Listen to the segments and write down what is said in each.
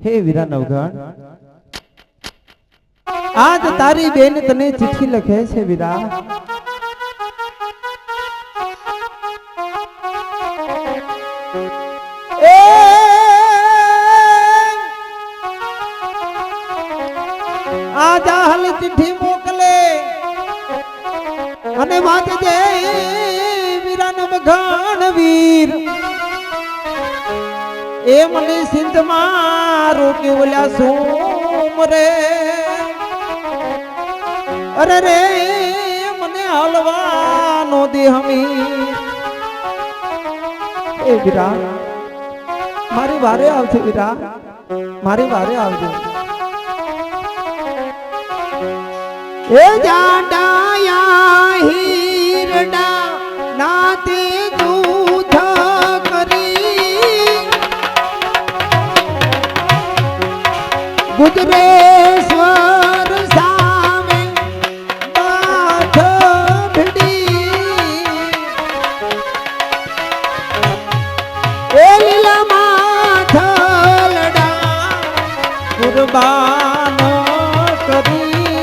હે વીરા નવઘણ, આજ તારી બેન તને ચિઠ્ઠી લખે છે વીરા. આ જાહલ ચિઠ્ઠી મોકલે અને વાંચે દે વીરા નવઘણ વીર. એ મને સિંધમાં રોકે ઓલ્યા સોમ રે. અરે રે મને હલવાનો દે હમી. એ વીરા મારી વારે આવશે વીરા, મારી વારે આવજો. એ જાડાયા હીરડા નાતે દૂધ કરી ગુજરેશ્વર સામે બાથ ભીડી. એ લીલા માથલડા કુરબાન કરી.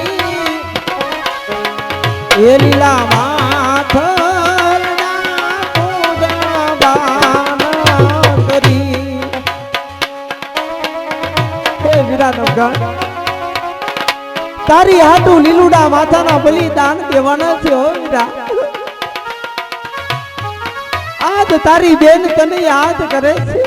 એ લીલા માથલડા કુરબાન કરી. હે વીરા નવઘણ, તારી હાટુ લીલુડા માથાના બલિદાન દેવાના છે હો વીરા. આજ તારી બેન તને યાદ કરે છે.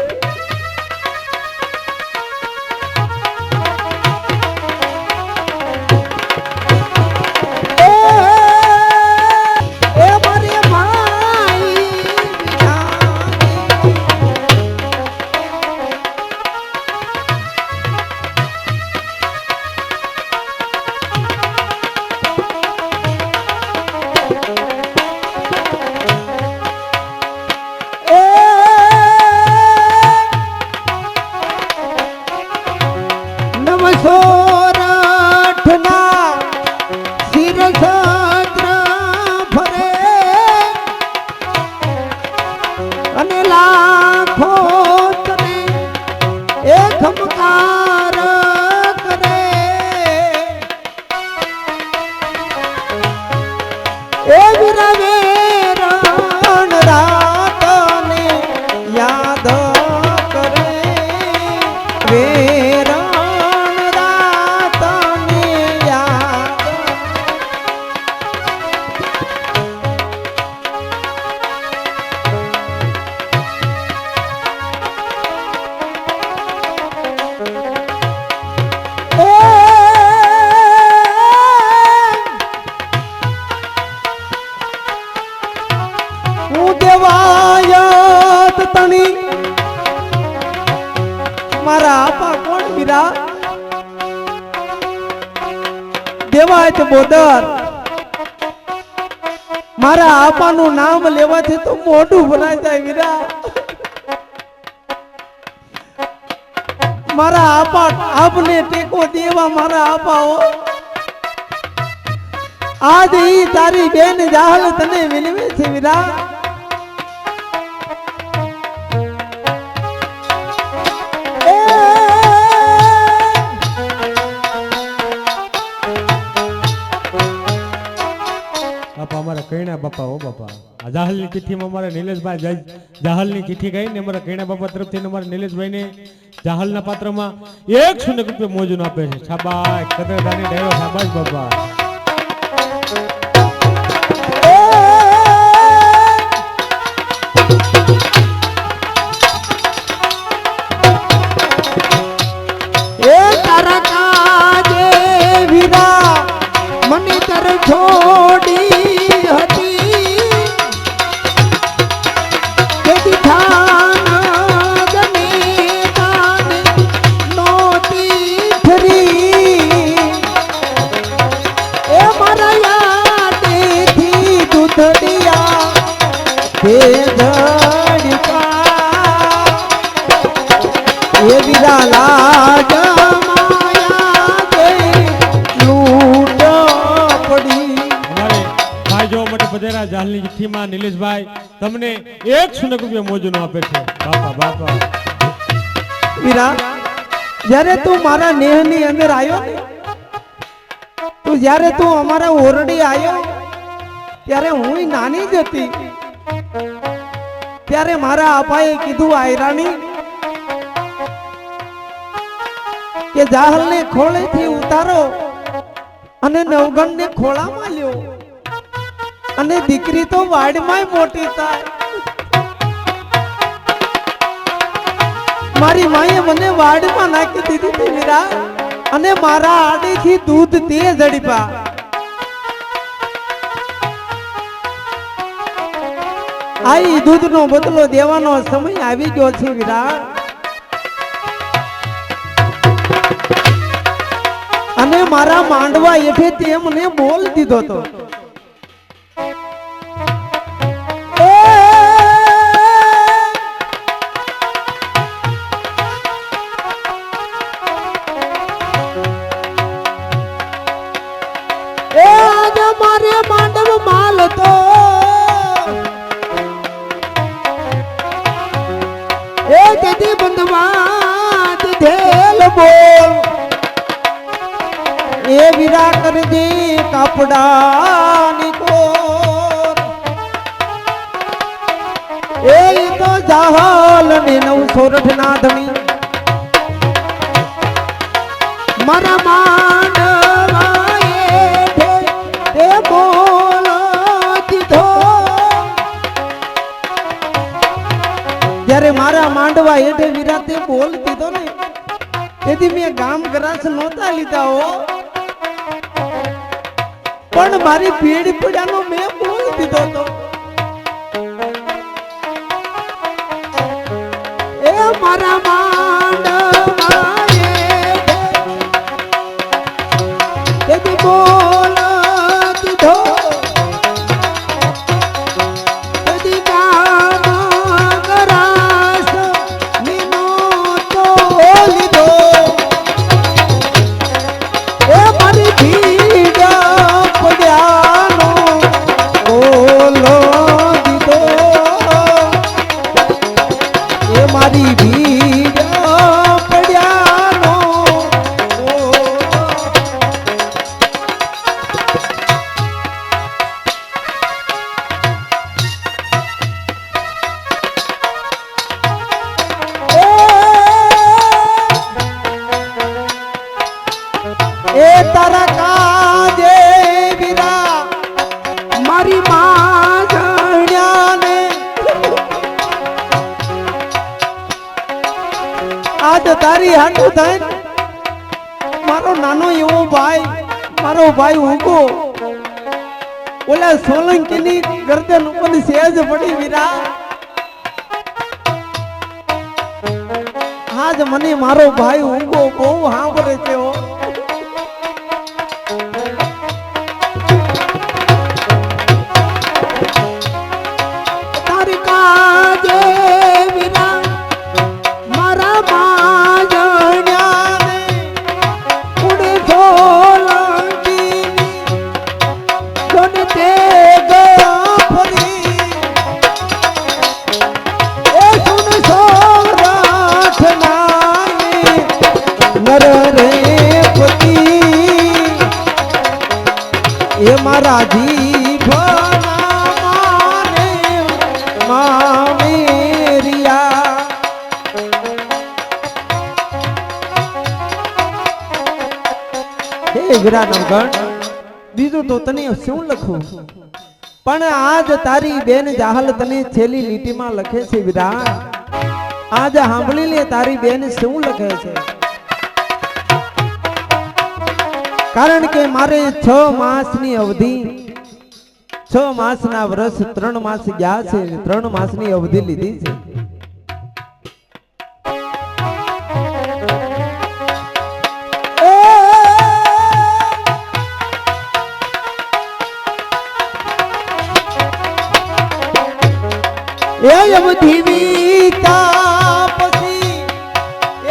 મારા આપા કોણ વીરા? દેવાય બોદર. મારા આપાનું નામ લેવાથી તો મોઢું ભરાઈ જાય વીરા. મારા આપા આપને ટેકો દેવા મારા આપાઓ. આજ ઈ તારી બેન જાહલ તને વિનવે છે વીરા. અમારા કૈણા બાપા હો બાપા, આ જાહલની ચિઠ્ઠીમાં અમારા નિલેશભાઈ જાહલની ચિઠ્ઠી ગઈ ને અમારા કૈણા બાપા તરફથી અમારા નિલેશભાઈને જાહલના પાત્રમાં 100 રૂપિયા મોજૂન આપે છે. શાબાશ કદરદાની ડાયો, શાબાશ બાપા. એ તારા કાજે વીરા મને તર છોડી જાહલની ચિઠ્ઠીમાં નિલેશભાઈ તમને 100 રૂપિયા મોજૂન આપે છે. બાપા બાપા વીરા જ્યારે તું મારા નેહની અંદર આવ્યો ને, તું જ્યારે તું અમારા ઓરડી આવ્યો ત્યારે હું નાની જ હતી. ત્યારે મારા આપાએ કીધું આયરાણી કે જાહલને ખોળેથી ઉતારો અને નવગણને ખોળામાં લ્યો અને દીકરી તો વાડમાં મોટી થાય. મારી માએ મને વાડમાં નાખી દીધી હતી મીરા, અને મારા આડીથી દૂધ તે ઝડપા. આ દૂધનો બદલો દેવાનો સમય આવી ગયો છે વીરા. અને મારા માંડવા એઠે તે મને બોલ દીધો તો. મારે માંડવ માલ તો એ તેથી બંધમાં ધેલ બોલ એ વીરા કરજે કાપડાની કોર. એ તો જાહલ ને 908 ના ધણી મારા માંડવા એ બોલ દીધો. જ્યારે મારા માંડવા હેઠે વિરાતે બોલ દીધો ને, તેથી મેં ગામ ગ્રાસ નહોતા લીધા હો, પણ મારી પીડી પીડાનો મેં બોલ દીધો તો. એ મારા માંડવા તેથી બોલ એ તારા કાજે વીરા મારી માં જાણ્યાને આજ તારી હાટુ થાય. મારો નાનો એવો ભાઈ, મારો ભાઈ ઉગો ઓલા સોલંકીની ગરદન ઉપર સેજ પડી વીરા. આજ મને મારો ભાઈ ઉગો બહુ સાંભળે છે. એ મારા જીભના માને મામેરિયા. હે વીરા નવગણ, બીજું તો તને શું લખું, પણ આજ તારી બેન જાહલ તને છેલ્લી લીટીમાં લખે છે વીરા. આજ સાંભળી લે તારી બેન શું લખે છે. કારણ કે મારે 6 માસની અવધિ, 6 માસના વર્ષ 3 માસ ગયા છે, 3 માસની અવધિ લીધી છે. એ અવધિ વીતા પછી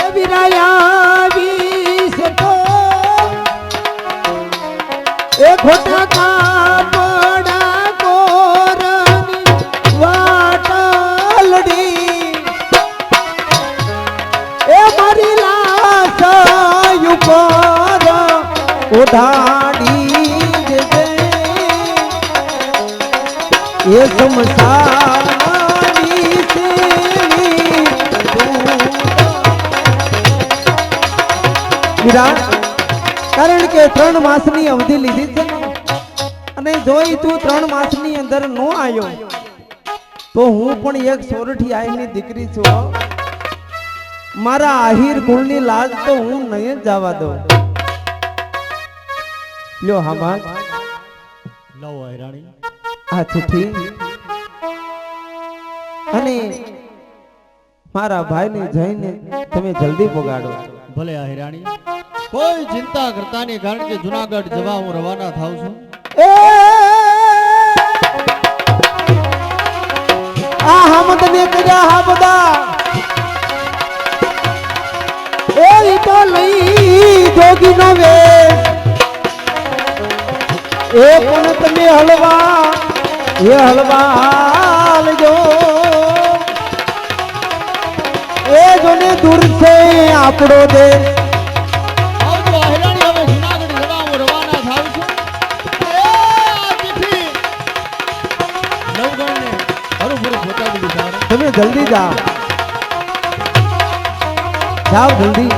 એ વિરાયા વીસ તો એ ખોટા કાપડા કોરની વાટલડી એ મારી લાશ એ સમસાની સીણી વિરાટ, કારણ કે 3 માસની અવધિ લીધી છે ને, અને જોઈ તું 3 માસની અંદર નો આવ્યો તો હું પણ એક સોરઠી આઈની દીકરી છું હો. મારા આહિર કુળની લાજ તો હું નહીં જ જવા દઉં. લ્યો હામાં લવ રાણી આ ચિઠ્ઠી અને મારા ભાઈને જઈને તમે જલ્દી પગાડો. ભલે આ હિરાણી, કોઈ ચિંતા કરતા નહીં, કારણ કે જુનાગઢ જવા હું રવાના થાઉં છું. એ આ હામદ ને કર્યા હા બધા એ ઈ તો લઈ જોગી નો વેશ એ પણ તમે હલવા એ હલવા લજો એ જોને દૂર છે આપણો દેશ. આવજો આ હિરાણી, હવે જુનાગઢ જવા હું રવાના થાઉં છું. એ આ ચિઠ્ઠી નવગણને હરુભરું પહોંચાડી દીધા. તમે જલ્દી જાઓ, જાઓ જલ્દી,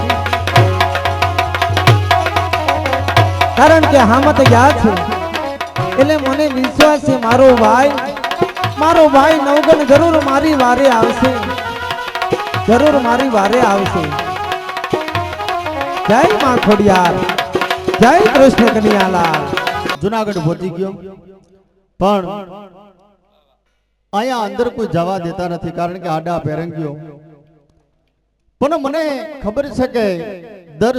કારણ કે હામત ગયા છે એટલે મને વિશ્વાસ છે મારો ભાઈ નવગણ જરૂર મારી વારે આવશે, જરૂર મારી વારે આવશે. જય માં ખોડિયાર, જય કૃષ્ણ કનૈયાલાલ. જુનાગઢ પહોંચી ગયો, પણ અહીંયા અંદર કોઈ જવા દેતા નથી, કારણ કે આડા પેરંગીઓ. પણ મને ખબર છે કે દર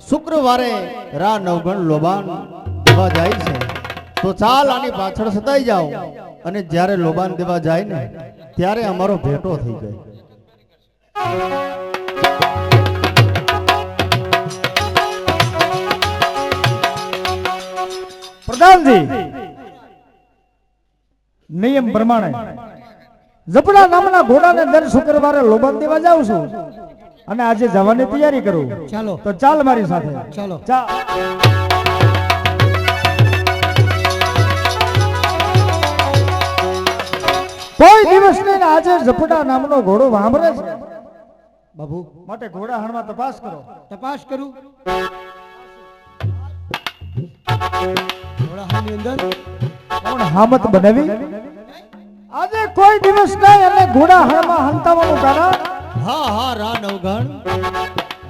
શુક્રવારે રા નવગણ લોબાન દેવા જાય છે, તો ચાલ આની પાછળ સતાઈ જાઓ, અને જ્યારે લોબાન દેવા જાય ને ત્યારે અમારો ભેટો થઈ જાય. પ્રધાનજી, નિયમ પ્રમાણે જપડા નામના ઘોડાને દર શુક્રવારે લોબાન દેવા જાઉં છું, અને આજે જવાની તૈયારી કરું. ચાલો તો ચાલ મારી સાથે. ચાલો. કોઈ દિવસ નહીં, આજે જપડા નામનો ઘોડો વાંભરે છે બાબુ, માટે ઘોડા હણમાં તપાસ કરો. તપાસ કરું. ઘોડાહાની અંદર કોણ હામત બનાવી? આજે કોઈ દિવસ નહીં, અને ઘોડા હણમાં હંતાવાનું કારણ હા રા નવગણ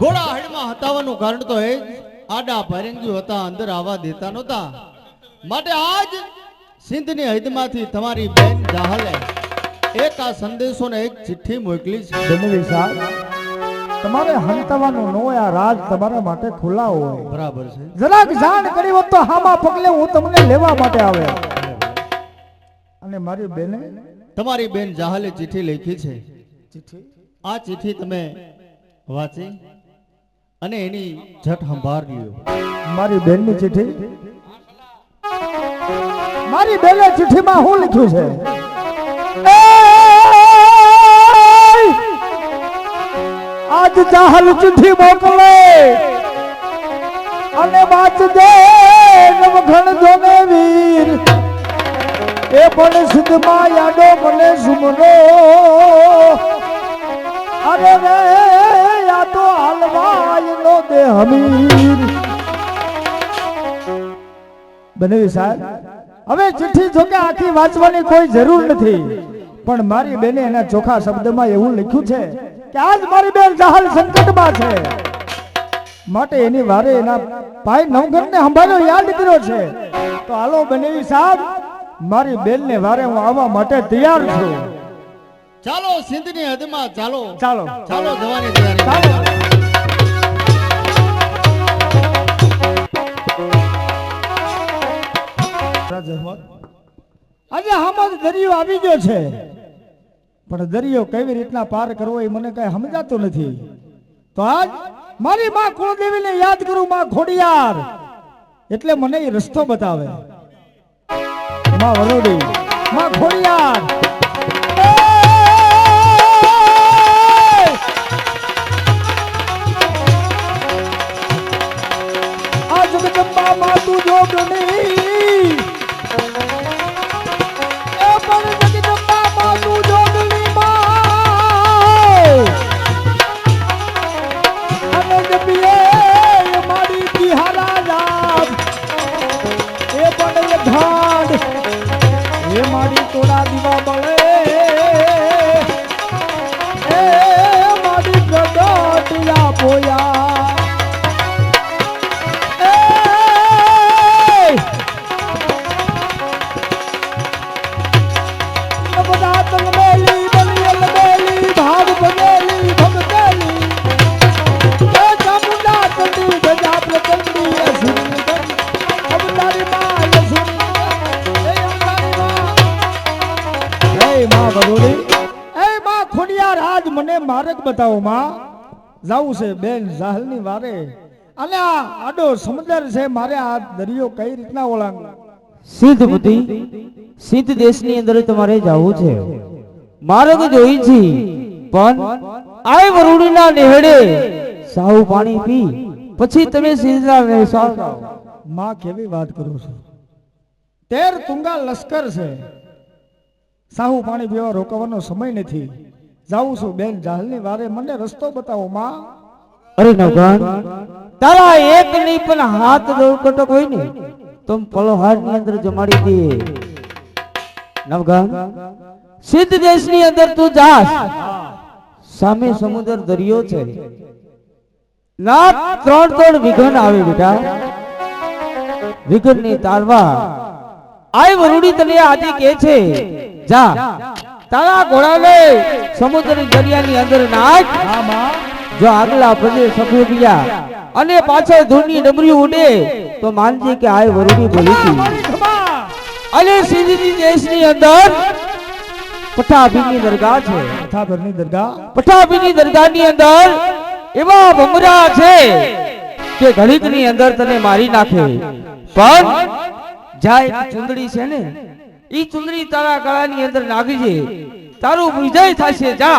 ઘોડા હાડમાં હતાવાનું કારણ તો એ જ આડા પરંગીઓ હતા, અંદર આવવા દેતા નહોતા. માટે આજ સિંધની હદમાંથી તમારી બેન જાહલે એક આ સંદેશો ને એક ચિઠ્ઠી મોકલી છે. બનેવી સાહેબ, તમારે હંતાવાનું નો, આ રાજ તમારા માટે ખુલ્લા હોય. બરાબર છે. જરાક જાણ કરી હોત તો હામા પગલે હું તમને લેવા માટે આવે. અને મારી બેને તમારી બેન જાહલે ચિઠ્ઠી લખી છે. આ ચિઠ્ઠી તમે વાંચી અને એની ઝટ સંભાળ લ્યો. મારી બેનની ચિઠ્ઠી, મારી બેને ચિઠ્ઠીમાં શું લખ્યું છે? આજ જાહલ ચિઠ્ઠી મોકલે અને વાંચજે નવઘણ જોને વીર, એ પણ સિદ્ધમાં યાદો મને સુમરો. અરે રે યા તો હાલવાય નો દે હમીર. બનેવી સાહેબ, હવે ચિઠ્ઠી જો કે આખી વાંચવાની કોઈ જરૂર નથી, પણ મારી બેને એના ચોખા શબ્દમાં એવું લખ્યું છે કે આજ મારી બેન જાહલ સંકટમાં છે, માટે એની વારે એના ભાઈ નવગણને સંભાળ્યો યાદ કર્યો છે. તો હાલો બનેવી સાહેબ, મારી બેનને વારે હું આવવા માટે તૈયાર છું. ચાલો સિંધની હદમાં ચાલો. ચાલો ચાલો જવાની તૈયારી. ચાલો. આજે હામાં દરિયો આવી ગયો છે, પણ દરિયો કેવી રીતના પાર કરવો એ મને કઈ સમજાતું નથી. તો આજ મારી માં કુળદેવીને યાદ કરું, માં ખોડિયાર, એટલે મને એ રસ્તો બતાવે. માં વરોડી, માં ખોડિયાર, આ જગદંબા માં તું જોગણી, થોડા દીવા બળે એ મારી પ્રગટિયા પોયા બધા તલમેલી બલિયલ બેલી ભાગ બનેલી ભગતેલી એ ચામુંડા કંડી ગજા પ્રચંડી અસુરની કંડી અવતારી માં અસુરની એ અવતારી માં હે માં ભગોડી એ માં ખોડિયાર આજ મને માર્ગ બતાવો માં જાવું છે બેન જાહલની વારે અને આ આડો સમુદ્ર છે મારે આ દરિયો કઈ રીતના ઓળંગ સિદ્ધપતિ સિદ્ધ દેશની અંદર તમારે જવું છે માર્ગ જોઈ છે પણ આ વરુડીના નેહડે સાવ પાણી પી પછી તમે સિદ્ધના વેસાળ જાઓ માં કેવી વાત કરું છું 13 તુંગા લશ્કર છે સાહુ પાણી પીવા રોકવાનો સમય નથી જાઉં છું બેન જાહલની વારે મને રસ્તો બતાવો માં અરે નવઘણ તારા એક નહીં પણ હાથ દોડકટક હોય ને તો પલોહાર ની અંદર જમાડી દે નવઘણ સિદ્ધ દેશની અંદર તું જાસ સામે સમુદ્ર દરિયો છે ના 3 વિઘન આવે બેટા વિઘન ની તારવા આય વરુડી તને આજે કે છે જા તારા ઘોડાને સમુદ્ર દરિયાની અંદર નાખ હા માં જો આગલા પ્રદેશ સફેદિયા અને પાછળ ધૂળની ડમરી ઉડે તો માનજે કે આય વરુડી બોલી હતી અને સિદ્ધની દેશની અંદર પઠાભીની દરગાહ છે પઠાભરની દરગાહ પઠાભીની દરગાહની અંદર એવા ભમરા છે કે ઘડીકની અંદર તને મારી નાખે પણ જાય ચુંદડી છે ને ઈ ચુંદડી તારા ગળાની અંદર નાખીજે તારું વિજય થશે જા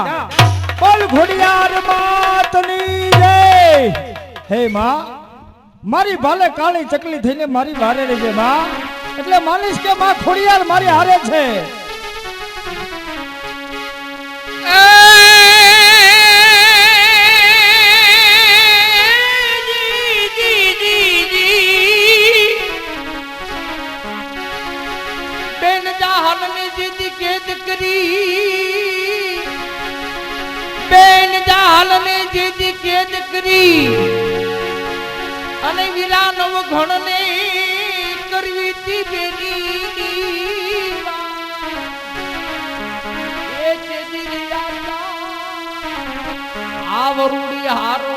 બોલ ઘોડિયાર માતની જય હે માં મારી ભાલે કાળી ચકલી થઈને મારી વારે રહેજે માં એટલે માનીશ કે માં ખોડિયાર મારી હારે છે બેન જાહલ ને જીદ કેદ કરી બેન જાહલ ને જીદ કેદ કરી અને વીરા નવ ઘણ ને કરવી તી બેની એ ચેદી આ વરુડી હારો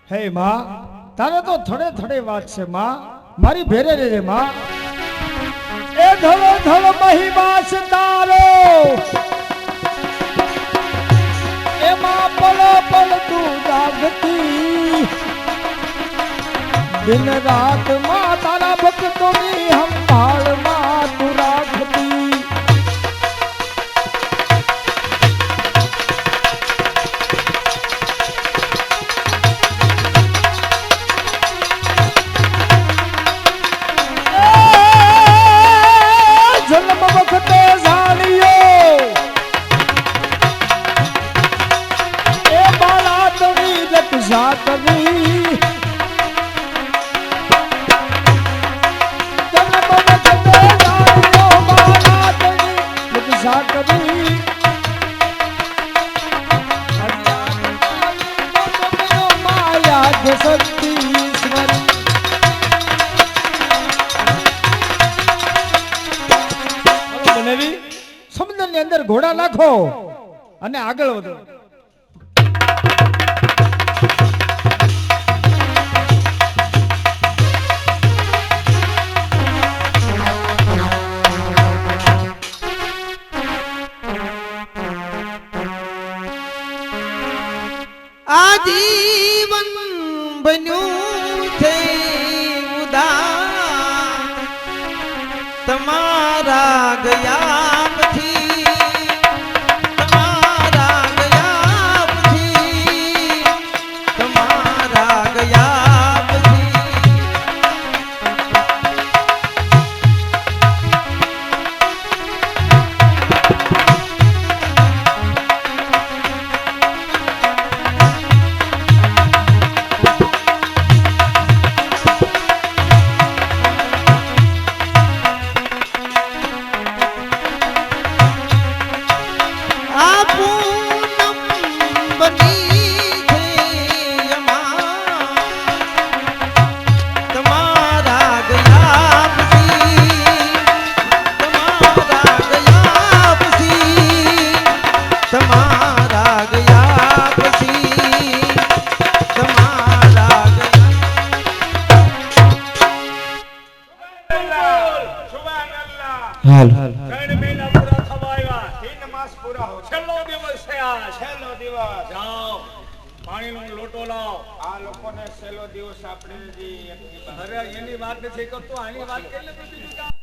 હે માં તારે તો થડે થડે વાત છે માં મારી ભેરે રહેજે માં એ ધડો ધડ મહિમા છે તારો એમાં પલ પલ તું જાગતી દિન રાત માં તારા ભક્તોની સંભાળ માં તું રાખતી સમુદ્ર ની અંદર ઘોડા નાખો અને આગળ વધો આજીવન બન્યું છે ઉદાસ તમારા ગયા પછી તમારા ગયા પછી તમારા ગયા પછી ગયા પછી તમારા હાલ ત્રણ મહિના પૂરા થવા આવ્યા 3 માસ પૂરા હો છેલ્લો દિવસ છે આ છેલ્લો દિવસ જાઓ પાણીનો લોટો લાવ આ લોકોને છેલ્લો દિવસ આપણે જે અરે એની વાત નથી કરતો આની વાત કરી લે તો બીજું કામ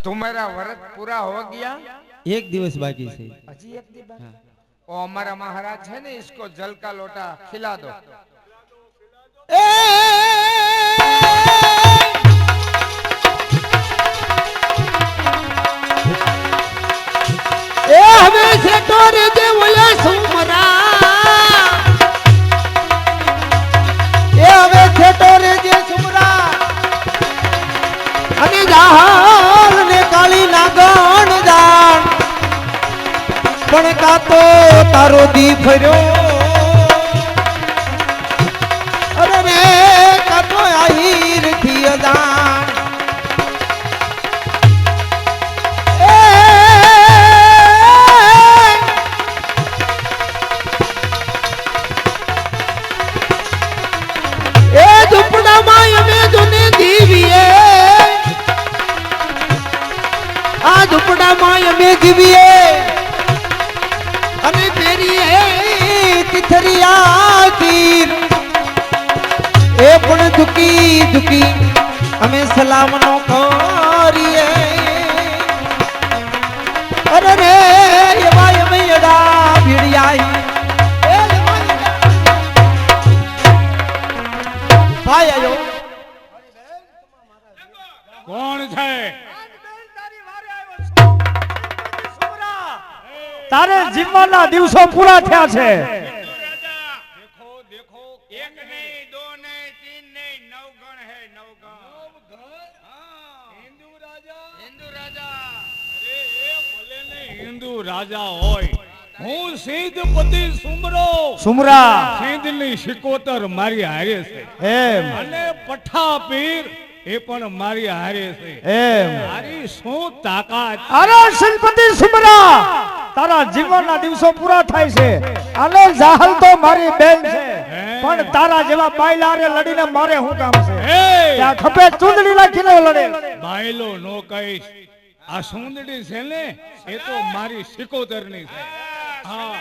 तुम्हारा व्रत पूरा हो गया? એક દિવસ બાકી છે अजी एक दिन बाद? ओ हमारा महाराज है ना, इसको जल का लोटा खिला दो। એ હવે છે ટોરે જે ઓલા સુમરા એ હવે છે ટોરે જે સુમરા અને જાહલ ને કાળી નાગણ જાણ પણ કાતો તારો દી ફર્યો અરે રે કાતો આહીર થી અજાણ ઝૂંપડામાં અમે જીવીએ અને તેરી તિથરિયા તીર એ પણ ઝુકી ઝુકી અમે સલામનો કરીએ અરે રે એવા અમે એડા ભીડિયા ભાઈ આયો કોણ છે તારે જીવવાના દિવસો પૂરા થયા છે. देखो देखो एक नहीं दो नहीं तीन नहीं 9 गण है 9 गण हिंदू राजा अरे ए भले ने हिंदू राजा होय હું સિદ્ધપતિ સુમરા સિંધની શિકોતર મારી હારે છે એમ અને પઠા પીર એ પણ મારી હારે છે એમ મારી શું તાકાત અરે સિદ્ધપતિ સુમરા તારા જીવનના દિવસો પૂરા થાય છે અને જાહલ તો મારી બેન છે પણ તારા જેવા બાયલારે લડીને મારે શું કામ છે? ત્યાં ખભે ચૂંદડી રાખીને લડે. બાયલો નો કહીશ આ સુંદડી છે ને એ તો મારી શિકોતરની છે હા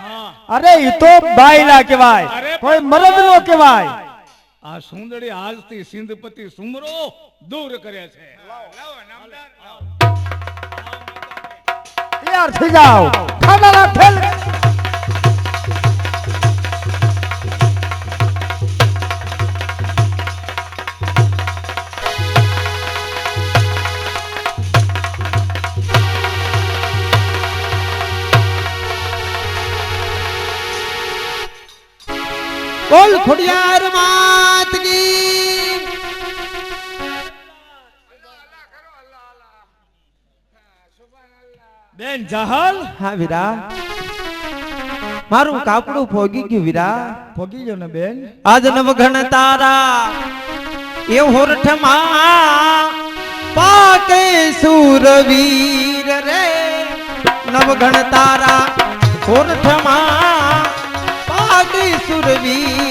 હા અરે ઈ તો બાયલા કહેવાય, કોઈ મરદ નો કહેવાય. આ સુંદડી આજથી સિંધપતિ સુમરો દૂર કરે છે તૈયાર થઈ જાઓ. ખાનાના ફેલ બોલ ખોડિયાર માત કી બેન જાહલ હા વીરા મારું કાપડું ફોગી ગયું વીરા ભોગી ગયો ને બેન. આજ નવઘણ તારા એ હોરઠમાં પાકે સુરવીર રે નવઘણ તારા હોરઠમાં પાકે સુરવીર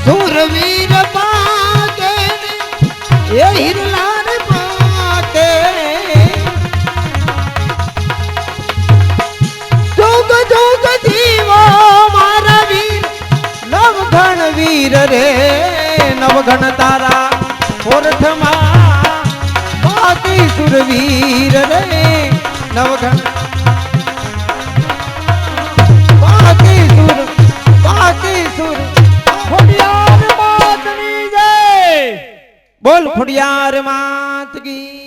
સુરવીર પાકે એ હિરલાર પાકે જોગ જોગ જીવો મારા વીર નવઘણ વીર રે નવઘણ તારા હોરઠમાં પાકે સુરવીર રે નવઘણ પાકે સુર ખોડિયાર માતની જય. બોલ ખોડિયાર માત કી